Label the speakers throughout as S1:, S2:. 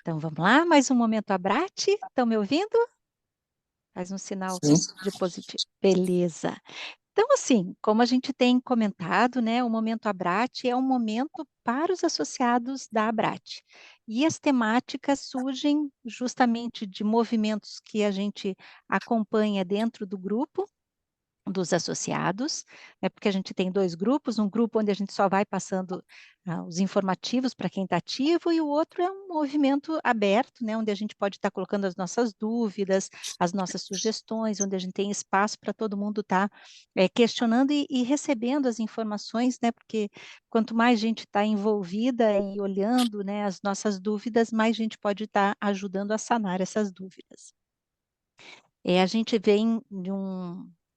S1: Então vamos lá, mais um momento Abrate. Estão me ouvindo? Faz um sinal
S2: Sim,
S1: de positivo. Beleza. Então, assim, como a gente tem comentado, né, o Momento Abrate é um momento para os associados da Abrate. E as temáticas surgem justamente de movimentos que a gente acompanha dentro do grupo dos associados, né, porque a gente tem 2 grupos, um grupo onde a gente só vai passando, os informativos para quem está ativo e o outro é um movimento aberto, né, onde a gente pode estar colocando as nossas dúvidas, as nossas sugestões, onde a gente tem espaço para todo mundo estar, questionando e recebendo as informações, né, porque quanto mais gente está envolvida e olhando, né, as nossas dúvidas, mais gente pode estar ajudando a sanar essas dúvidas. A gente vem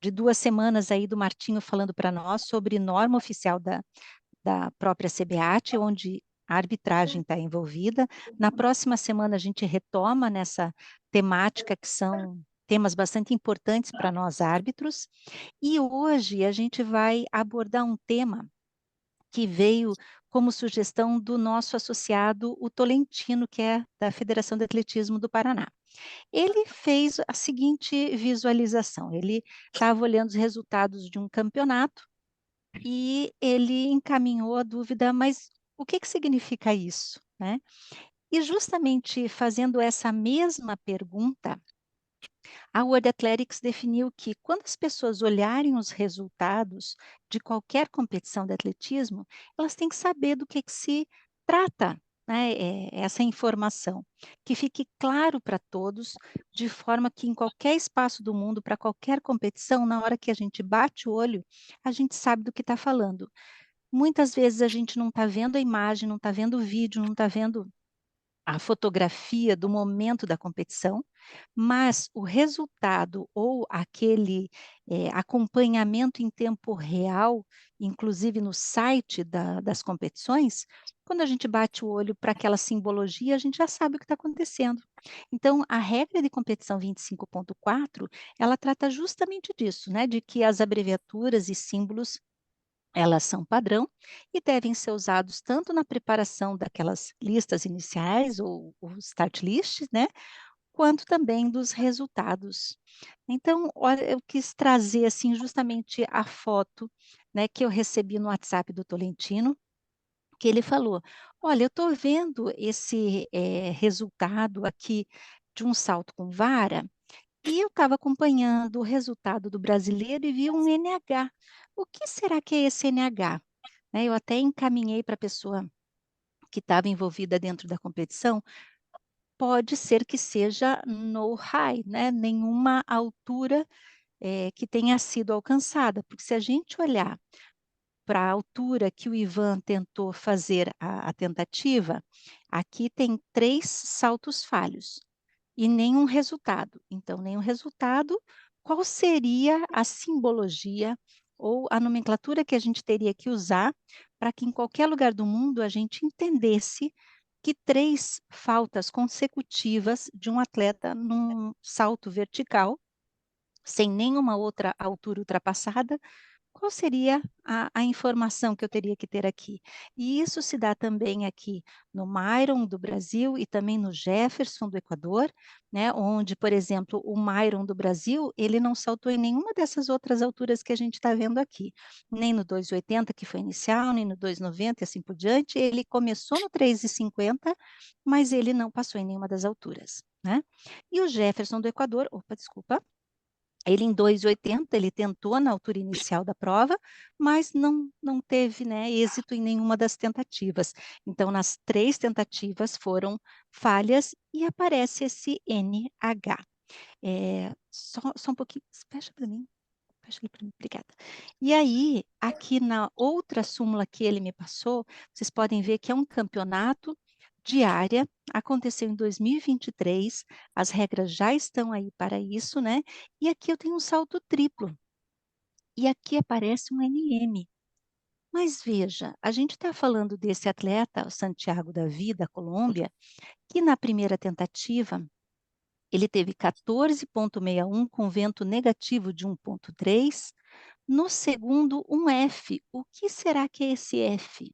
S1: de 2 semanas aí do Martinho falando para nós sobre norma oficial da própria CBAT, onde a arbitragem está envolvida. Na próxima semana a gente retoma nessa temática que são temas bastante importantes para nós árbitros, e hoje a gente vai abordar um tema que veio como sugestão do nosso associado, o Tolentino, que é da Federação de Atletismo do Paraná. Ele fez a seguinte visualização, ele estava olhando os resultados de um campeonato e ele encaminhou a dúvida: "Mas o que que significa isso?", né. E justamente fazendo essa mesma pergunta, a World Athletics definiu que quando as pessoas olharem os resultados de qualquer competição de atletismo, elas têm que saber do que se trata, né, essa informação, que fique claro para todos, de forma que em qualquer espaço do mundo, para qualquer competição, na hora que a gente bate o olho, a gente sabe do que está falando. Muitas vezes a gente não está vendo a imagem, não está vendo o vídeo, não está vendo a fotografia do momento da competição, mas o resultado ou aquele, acompanhamento em tempo real, inclusive no site das competições, quando a gente bate o olho para aquela simbologia, a gente já sabe o que está acontecendo. Então, a regra de competição 25.4, ela trata justamente disso, né, de que as abreviaturas e símbolos elas são padrão e devem ser usados tanto na preparação daquelas listas iniciais ou os start lists, né, quanto também dos resultados. Então, olha, eu quis trazer, assim, justamente a foto, né, que eu recebi no WhatsApp do Tolentino, que ele falou: "Olha, eu estou vendo esse, resultado aqui de um salto com vara, e eu estava acompanhando o resultado do brasileiro e vi um NH. O que será que é esse NH?", né, eu até encaminhei para a pessoa que estava envolvida dentro da competição, pode ser que seja no high, né, nenhuma altura, que tenha sido alcançada, porque se a gente olhar para a altura que o Ivan tentou fazer a tentativa, aqui tem 3 saltos falhos. E nenhum resultado. Então, nenhum resultado, qual seria a simbologia ou a nomenclatura que a gente teria que usar para que em qualquer lugar do mundo a gente entendesse que 3 faltas consecutivas de um atleta num salto vertical, sem nenhuma outra altura ultrapassada, qual seria a informação que eu teria que ter aqui? E isso se dá também aqui no Myron do Brasil e também no Jefferson do Equador, né, onde, por exemplo, o Myron do Brasil, ele não saltou em nenhuma dessas outras alturas que a gente está vendo aqui, nem no 2,80 que foi inicial, nem no 2,90 e assim por diante, ele começou no 3,50, mas ele não passou em nenhuma das alturas, né. E o Jefferson do Equador, opa, desculpa, ele em 2,80, ele tentou na altura inicial da prova, mas não teve, né, êxito em nenhuma das tentativas. Então, nas 3 tentativas foram falhas e aparece esse NH. Só um pouquinho, fecha para mim, fecha ali para mim, obrigada. E aí, aqui na outra súmula que ele me passou, vocês podem ver que é um campeonato de área, aconteceu em 2023, as regras já estão aí para isso, né, e aqui eu tenho um salto triplo, e aqui aparece um NM. Mas veja, a gente está falando desse atleta, o Santiago Davi, da Colômbia, que na primeira tentativa, ele teve 14,61 com vento negativo de 1,3, no segundo um F. O que será que é esse F?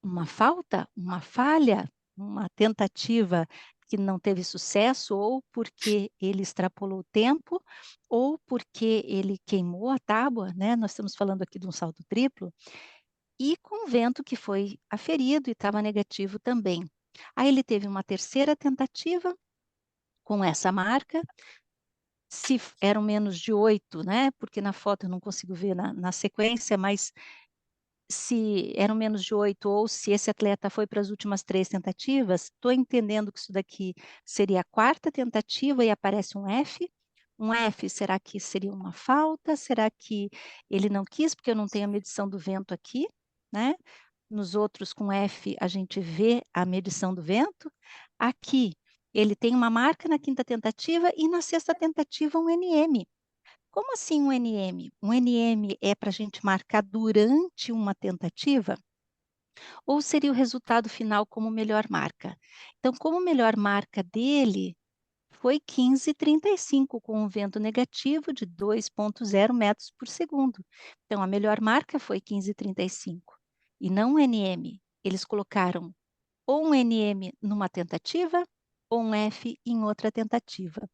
S1: Uma falta? Uma falha? uma tentativa que não teve sucesso, ou porque ele extrapolou o tempo, ou porque ele queimou a tábua, né, nós estamos falando aqui de um salto triplo, e com vento que foi aferido e estava negativo também. Aí ele teve uma terceira tentativa com essa marca, se eram menos de 8, né, porque na foto eu não consigo ver na sequência, mas se eram menos de 8 ou se esse atleta foi para as últimas 3 tentativas, estou entendendo que isso daqui seria a quarta tentativa e aparece um F. Um F, será que seria uma falta? Será que ele não quis, porque eu não tenho a medição do vento aqui, né? Nos outros com F a gente vê a medição do vento. Aqui ele tem uma marca na quinta tentativa e na sexta tentativa um NM. Como assim um NM? Um NM é para a gente marcar durante uma tentativa ou seria o resultado final como melhor marca? Então, como melhor marca dele foi 15,35 com um vento negativo de 2,0 metros por segundo. Então, a melhor marca foi 15,35 e não um NM. Eles colocaram ou um NM numa tentativa ou um F em outra tentativa.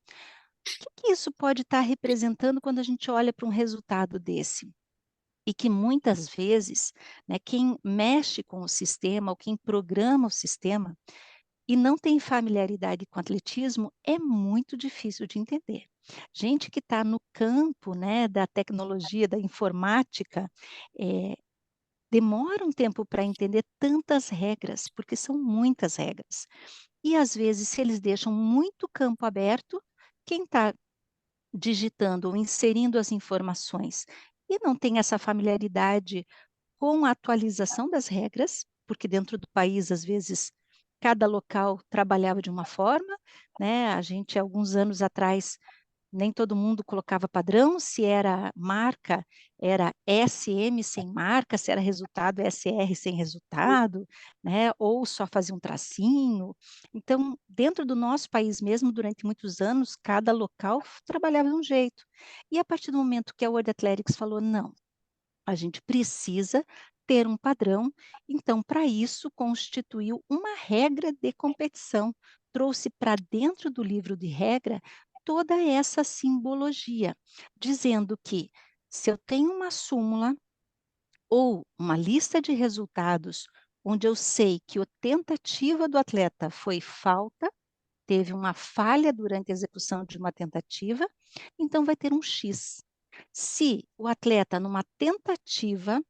S1: Que isso pode estar representando quando a gente olha para um resultado desse? E que muitas vezes, né, quem mexe com o sistema ou quem programa o sistema e não tem familiaridade com atletismo, é muito difícil de entender. Gente que está no campo, né, da tecnologia, da informática, eh, demora um tempo para entender tantas regras, porque são muitas regras. E às vezes, se eles deixam muito campo aberto, quem está digitando ou inserindo as informações e não tem essa familiaridade com a atualização das regras, porque dentro do país, às vezes, cada local trabalhava de uma forma, né? A gente, alguns anos atrás, nem todo mundo colocava padrão, se era marca, era SM sem marca, se era resultado, SR sem resultado, né? Ou só fazia um tracinho. Então, dentro do nosso país mesmo, durante muitos anos, cada local trabalhava de um jeito. E a partir do momento que a World Athletics falou, não, a gente precisa ter um padrão, então, para isso, constituiu uma regra de competição, trouxe para dentro do livro de regra toda essa simbologia, dizendo que se eu tenho uma súmula ou uma lista de resultados, onde eu sei que a tentativa do atleta foi falta, teve uma falha durante a execução de uma tentativa, então vai ter um X. Se o atleta, numa tentativa,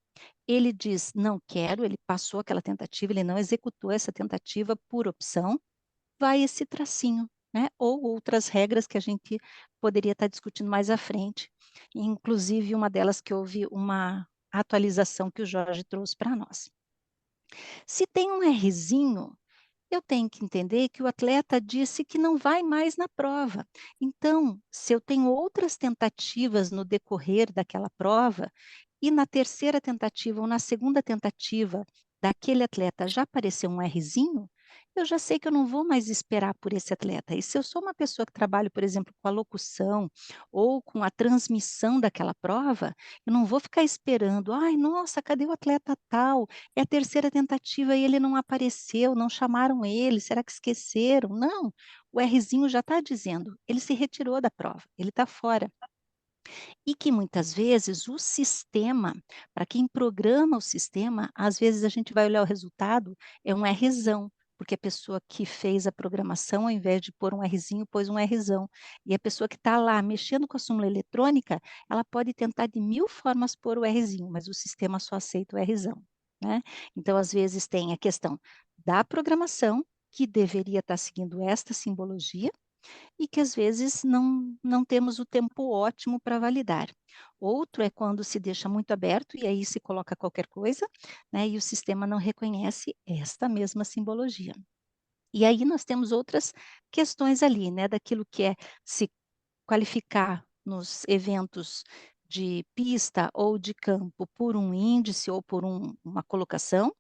S1: ele diz: "Não quero", ele passou aquela tentativa, ele não executou essa tentativa por opção, vai esse tracinho, né, ou outras regras que a gente poderia estar discutindo mais à frente, inclusive uma delas que houve uma atualização que o Jorge trouxe para nós. Se tem um Rzinho, eu tenho que entender que o atleta disse que não vai mais na prova. Então, se eu tenho outras tentativas no decorrer daquela prova, e na terceira tentativa ou na segunda tentativa daquele atleta já apareceu um Rzinho, eu já sei que eu não vou mais esperar por esse atleta. E se eu sou uma pessoa que trabalho, por exemplo, com a locução ou com a transmissão daquela prova, eu não vou ficar esperando, ai, nossa, cadê o atleta tal? É a terceira tentativa e ele não apareceu, não chamaram ele, será que esqueceram? Não, o Rzinho já está dizendo, ele se retirou da prova, ele está fora. E que muitas vezes o sistema, para quem programa o sistema, às vezes a gente vai olhar o resultado, é um Rzão, porque a pessoa que fez a programação, ao invés de pôr um Rzinho, pôs um Rzão. E a pessoa que está lá mexendo com a súmula eletrônica, ela pode tentar de 1000 formas pôr o Rzinho, mas o sistema só aceita o Rzão, né? Então, às vezes, tem a questão da programação, que deveria estar seguindo esta simbologia, e que às vezes não temos o tempo ótimo para validar. Outro é quando se deixa muito aberto e aí se coloca qualquer coisa, né, e o sistema não reconhece esta mesma simbologia. E aí nós temos outras questões ali, né, daquilo que é se qualificar nos eventos de pista ou de campo por um índice ou por uma colocação,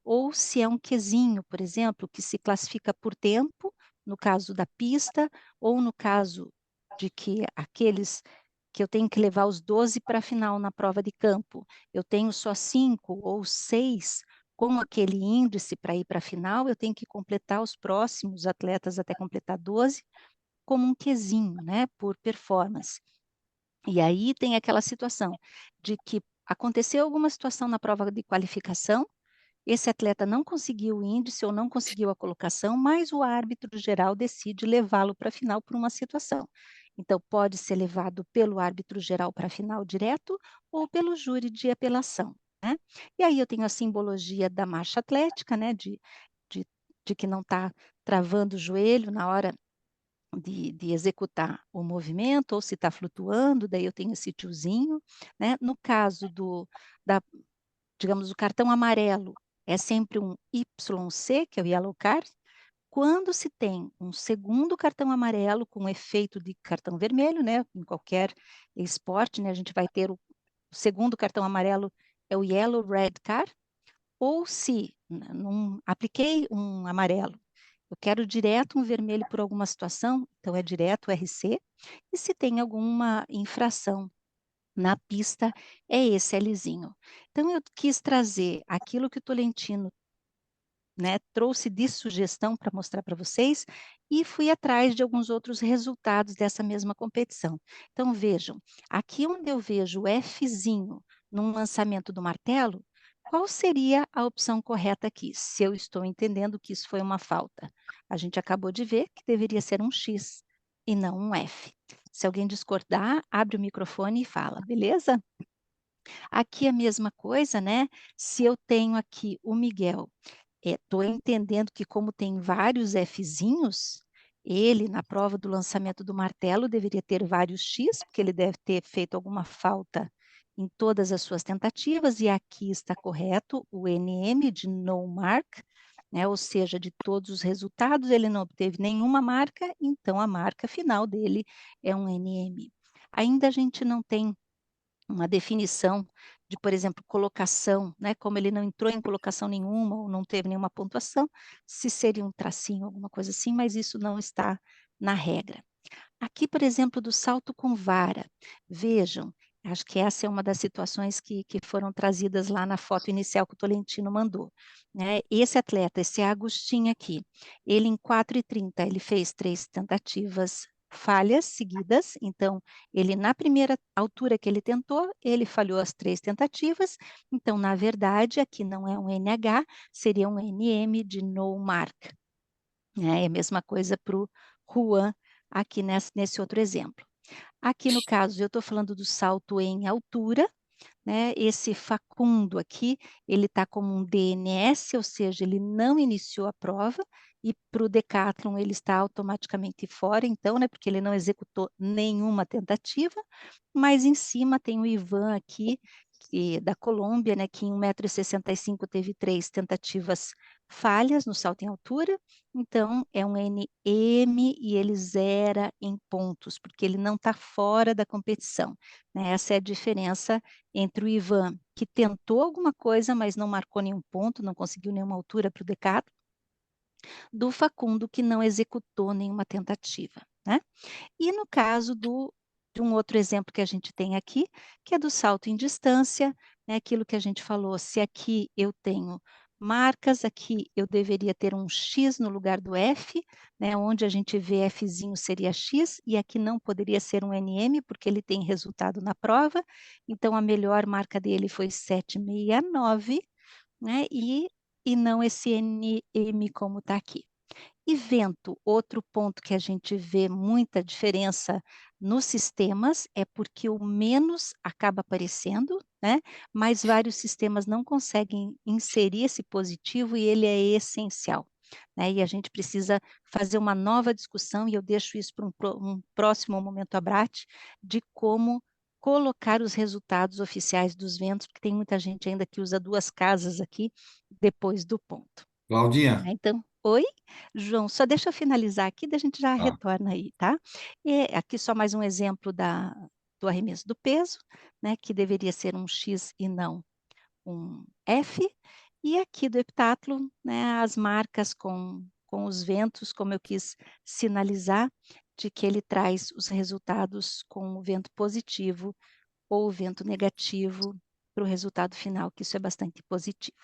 S1: ou se é um quesinho, por exemplo, que se classifica por tempo, no caso da pista, ou no caso de que aqueles que eu tenho que levar os 12 para a final na prova de campo, eu tenho só 5 ou 6 com aquele índice para ir para a final, eu tenho que completar os próximos atletas até completar 12 como um quezinho, né, por performance. E aí tem aquela situação de que aconteceu alguma situação na prova de qualificação, esse atleta não conseguiu o índice ou não conseguiu a colocação, mas o árbitro geral decide levá-lo para a final por uma situação. Então, pode ser levado pelo árbitro geral para a final direto ou pelo júri de apelação, né. E aí eu tenho a simbologia da marcha atlética, né, de de que não está travando o joelho na hora de executar o movimento, ou se está flutuando, daí eu tenho esse tiozinho, né. No caso da digamos, o cartão amarelo é sempre um YC, que é o yellow card. Quando se tem um segundo cartão amarelo com efeito de cartão vermelho, né, em qualquer esporte, né, a gente vai ter o segundo cartão amarelo é o yellow red card, ou se não apliquei um amarelo, eu quero direto um vermelho por alguma situação, então é direto RC, e se tem alguma infração na pista, é esse Lzinho. Então eu quis trazer aquilo que o Tolentino, né, trouxe de sugestão para mostrar para vocês, e fui atrás de alguns outros resultados dessa mesma competição. Então vejam, aqui onde eu vejo o Fzinho num lançamento do martelo, qual seria a opção correta aqui, se eu estou entendendo que isso foi uma falta? A gente acabou de ver que deveria ser um X e não um F. Se alguém discordar, abre o microfone e fala, beleza? Aqui a mesma coisa, né, se eu tenho aqui o Miguel, estou entendendo que como tem vários Fzinhos, ele na prova do lançamento do martelo deveria ter vários X, porque ele deve ter feito alguma falta em todas as suas tentativas, e aqui está correto o NM de no mark, né, ou seja, de todos os resultados ele não obteve nenhuma marca, então a marca final dele é um NM. Ainda a gente não tem uma definição de, por exemplo, colocação, né, como ele não entrou em colocação nenhuma ou não teve nenhuma pontuação, se seria um tracinho, alguma coisa assim, mas isso não está na regra. Aqui, por exemplo, do salto com vara, vejam, acho que essa é uma das situações que foram trazidas lá na foto inicial que o Tolentino mandou, né. Esse atleta, esse Agostinho aqui, ele em 4:30 ele fez 3 tentativas falhas seguidas, então ele na primeira altura que ele tentou, ele falhou as 3 tentativas, então na verdade aqui não é um NH, seria um NM de no mark, né, é a mesma coisa para o Juan aqui nesse outro exemplo. Aqui no caso eu estou falando do salto em altura, né, esse Facundo aqui, ele está como um DNS, ou seja, ele não iniciou a prova, e para o decathlon ele está automaticamente fora então, né, porque ele não executou nenhuma tentativa, mas em cima tem o Ivan aqui, da Colômbia, né, que em 1,65 m teve 3 tentativas falhas no salto em altura, então é um NM e ele zera em pontos, porque ele não está fora da competição, né, essa é a diferença entre o Ivan, que tentou alguma coisa, mas não marcou nenhum ponto, não conseguiu nenhuma altura para o decathlon, do Facundo, que não executou nenhuma tentativa, né. E no caso de um outro exemplo que a gente tem aqui, que é do salto em distância, né, aquilo que a gente falou, se aqui eu tenho marcas, aqui eu deveria ter um X no lugar do F, né, onde a gente vê Fzinho seria X, e aqui não poderia ser um NM, porque ele tem resultado na prova, então a melhor marca dele foi 7,69, né, e não esse NM como está aqui. E vento, outro ponto que a gente vê muita diferença nos sistemas, é porque o menos acaba aparecendo, né, mas vários sistemas não conseguem inserir esse positivo e ele é essencial, né, e a gente precisa fazer uma nova discussão e eu deixo isso para um próximo Momento Abrate, de como colocar os resultados oficiais dos ventos, porque tem muita gente ainda que usa 2 casas aqui, depois do ponto.
S2: Claudinha,
S1: Né, então oi? João, só deixa eu finalizar aqui, daí a gente já
S2: tá.
S1: retorna aí, tá? Aqui só mais um exemplo do arremesso do peso, né, que deveria ser um X e não um F, e aqui do heptátlon, né, as marcas com os ventos, como eu quis sinalizar, de que ele traz os resultados com o vento positivo ou o vento negativo para o resultado final, que isso é bastante positivo.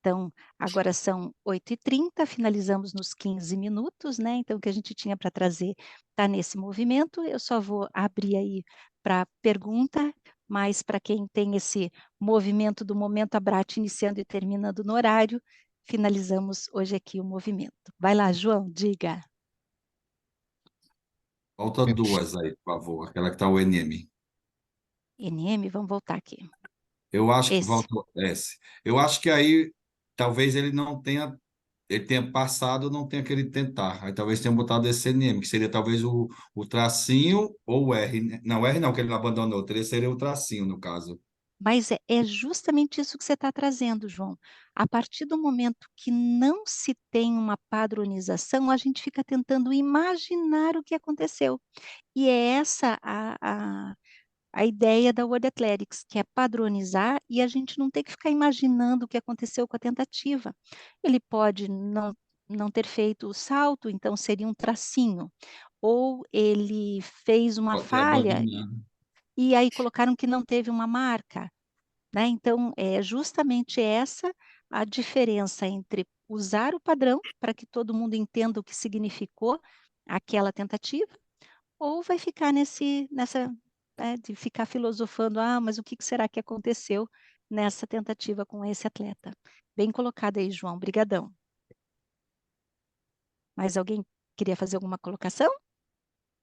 S1: Então, agora são 8h30, finalizamos nos 15 minutos, né? Então, o que a gente tinha para trazer está nesse movimento. Eu só vou abrir aí para pergunta, mas para quem tem esse movimento do momento Abrat iniciando e terminando no horário, finalizamos hoje aqui o movimento. Vai lá, João, diga.
S2: Falta duas aí, por favor. Aquela que está o NM.
S1: NM, vamos voltar aqui.
S2: Eu acho que
S1: Esse.
S2: falta o S. Eu acho que aí talvez ele tenha passado, não tenha querido tentar. Aí talvez tenha botado esse NM, que seria talvez o tracinho ou o R, né? Não, o R não, que ele abandonou. Seria o tracinho, no caso.
S1: Mas é justamente isso que você está trazendo, João. A partir do momento que não se tem uma padronização, a gente fica tentando imaginar o que aconteceu. E é essa a ideia da World Athletics, que é padronizar e a gente não ter que ficar imaginando o que aconteceu com a tentativa. Ele pode não ter feito o salto, então seria um tracinho. Ou ele fez uma
S2: Pode ter
S1: falha
S2: abandonado.
S1: e aí colocaram que não teve uma marca, né? Então, é justamente essa a diferença entre usar o padrão para que todo mundo entenda o que significou aquela tentativa, ou vai ficar nessa, né, de ficar filosofando, mas o que será que aconteceu nessa tentativa com esse atleta? Bem colocado aí, João, brigadão. Mais alguém queria fazer alguma colocação?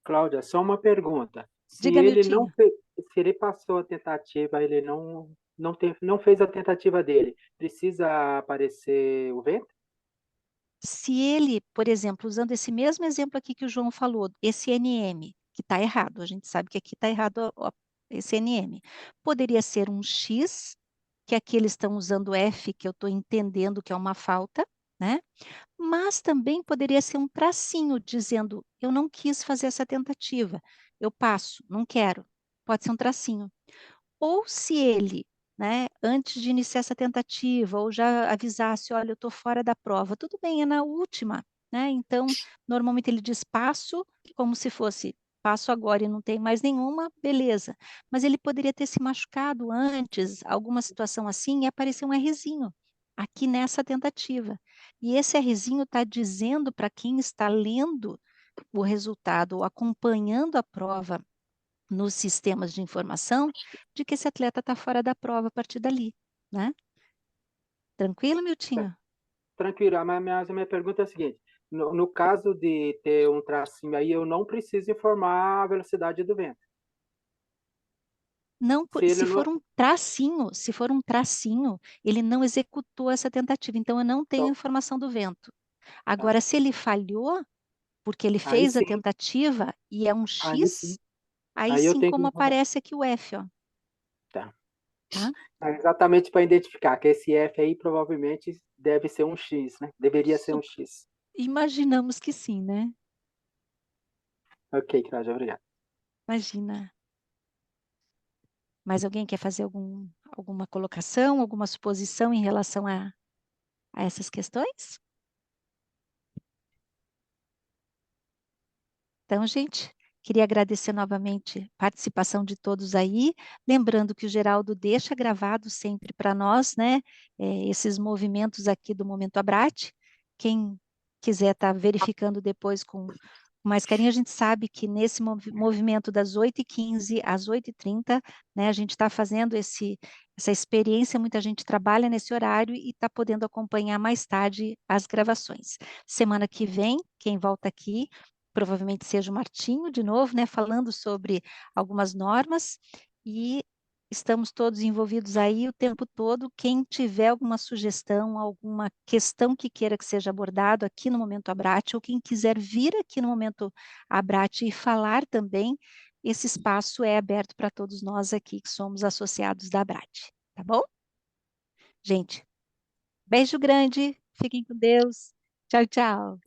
S3: Cláudia, só uma pergunta. Se
S1: Diga,
S3: ele não
S1: Miltinho.
S3: fez, se ele passou a tentativa, ele não fez a tentativa dele, precisa aparecer o vento?
S1: Se ele, por exemplo, usando esse mesmo exemplo aqui que o João falou, esse NM, que está errado, a gente sabe que aqui está errado esse NM, poderia ser um X, que aqui eles estão usando F, que eu estou entendendo que é uma falta, né? Mas também poderia ser um tracinho dizendo, eu não quis fazer essa tentativa, eu passo, não quero. Pode ser um tracinho. Ou se ele, né, antes de iniciar essa tentativa, ou já avisasse, olha, eu estou fora da prova, tudo bem, é na última, né? Então, normalmente ele diz passo, como se fosse passo agora e não tem mais nenhuma, beleza. Mas ele poderia ter se machucado antes, alguma situação assim, e aparecer um Rzinho aqui nessa tentativa. E esse Rzinho está dizendo para quem está lendo o resultado ou acompanhando a prova nos sistemas de informação de que esse atleta está fora da prova a partir dali, né? Tranquilo, Miltinho?
S3: Tranquilo, mas a minha pergunta é a seguinte: no caso de ter um tracinho aí, eu não preciso informar a velocidade do vento.
S1: Não,
S3: Se ele não.
S1: se for um tracinho, ele não executou essa tentativa, então eu não tenho
S3: Então,
S1: informação do vento. Agora,
S3: tá.
S1: se ele falhou, porque ele
S3: Aí
S1: fez a
S3: sim,
S1: tentativa e é um
S3: aí sim.
S1: X, aí
S3: Aí eu
S1: sim,
S3: tenho que
S1: como
S3: informar.
S1: aparece aqui o F, ó,
S3: Tá.
S1: tá?
S3: É exatamente para identificar que esse F aí provavelmente deve ser um X, né? Deveria ser um X.
S1: Imaginamos que sim, né?
S3: Ok, Cláudia, obrigado.
S1: Imagina. Mais alguém quer fazer alguma colocação, alguma suposição em relação a essas questões? Então, gente, queria agradecer novamente a participação de todos aí, lembrando que o Geraldo deixa gravado sempre para nós, né, esses movimentos aqui do Momento Abrat. Quem quiser estar verificando depois com mais carinho, a gente sabe que nesse movimento das 8h15 às 8h30, né, a gente está fazendo essa experiência, muita gente trabalha nesse horário e está podendo acompanhar mais tarde as gravações. Semana que vem, quem volta aqui provavelmente seja o Martinho de novo, né, falando sobre algumas normas, e estamos todos envolvidos aí o tempo todo. Quem tiver alguma sugestão, alguma questão que queira que seja abordado aqui no Momento Abrat, ou quem quiser vir aqui no Momento Abrat e falar também, esse espaço é aberto para todos nós aqui que somos associados da Abrat, tá bom? Gente, beijo grande, fiquem com Deus. Tchau, tchau.